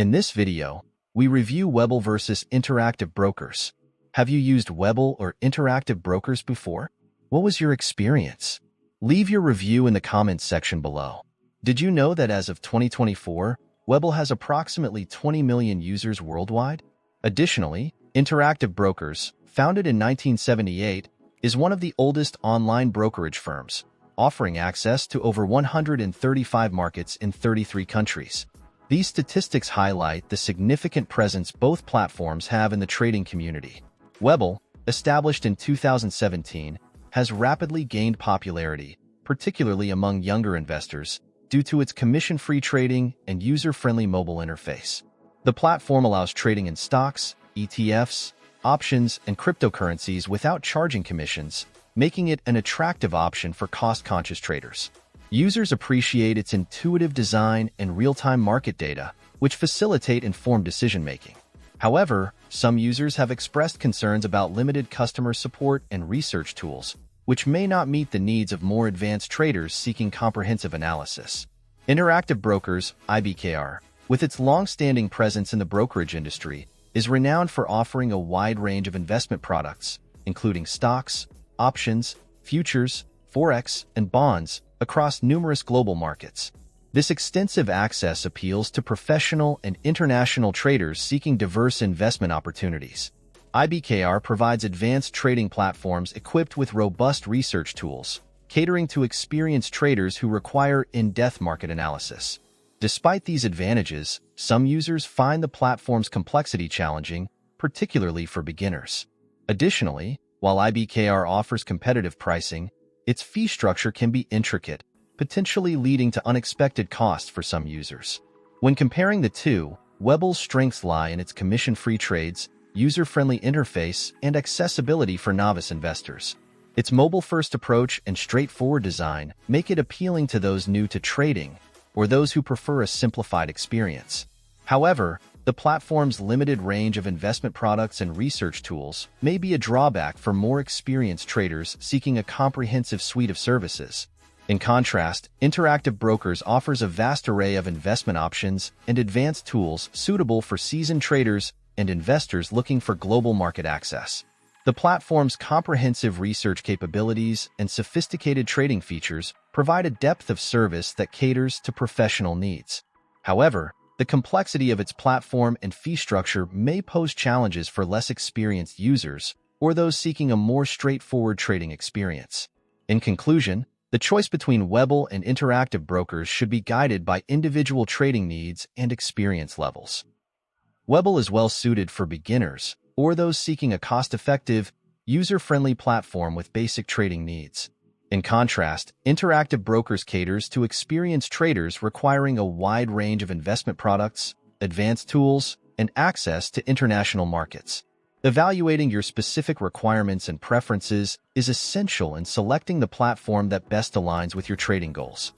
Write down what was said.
In this video, we review Webull versus Interactive Brokers. Have you used Webull or Interactive Brokers before? What was your experience? Leave your review in the comments section below. Did you know that as of 2024, Webull has approximately 20 million users worldwide? Additionally, Interactive Brokers, founded in 1978, is one of the oldest online brokerage firms, offering access to over 135 markets in 33 countries. These statistics highlight the significant presence both platforms have in the trading community. Webull, established in 2017, has rapidly gained popularity, particularly among younger investors, due to its commission-free trading and user-friendly mobile interface. The platform allows trading in stocks, ETFs, options, and cryptocurrencies without charging commissions, making it an attractive option for cost-conscious traders. Users appreciate its intuitive design and real-time market data, which facilitate informed decision-making. However, some users have expressed concerns about limited customer support and research tools, which may not meet the needs of more advanced traders seeking comprehensive analysis. Interactive Brokers, IBKR, with its long-standing presence in the brokerage industry, is renowned for offering a wide range of investment products, including stocks, options, futures, forex, and bonds, across numerous global markets. This extensive access appeals to professional and international traders seeking diverse investment opportunities. IBKR provides advanced trading platforms equipped with robust research tools, catering to experienced traders who require in-depth market analysis. Despite these advantages, some users find the platform's complexity challenging, particularly for beginners. Additionally, while IBKR offers competitive pricing, its fee structure can be intricate, potentially leading to unexpected costs for some users. When comparing the two, Webull's strengths lie in its commission-free trades, user-friendly interface, and accessibility for novice investors. Its mobile-first approach and straightforward design make it appealing to those new to trading or those who prefer a simplified experience. However, the platform's limited range of investment products and research tools may be a drawback for more experienced traders seeking a comprehensive suite of services. In contrast, Interactive Brokers offers a vast array of investment options and advanced tools suitable for seasoned traders and investors looking for global market access. The platform's comprehensive research capabilities and sophisticated trading features provide a depth of service that caters to professional needs. However, the complexity of its platform and fee structure may pose challenges for less experienced users or those seeking a more straightforward trading experience. In conclusion, the choice between Webull and Interactive Brokers should be guided by individual trading needs and experience levels. Webull is well suited for beginners or those seeking a cost-effective, user-friendly platform with basic trading needs. In contrast, Interactive Brokers caters to experienced traders requiring a wide range of investment products, advanced tools, and access to international markets. Evaluating your specific requirements and preferences is essential in selecting the platform that best aligns with your trading goals.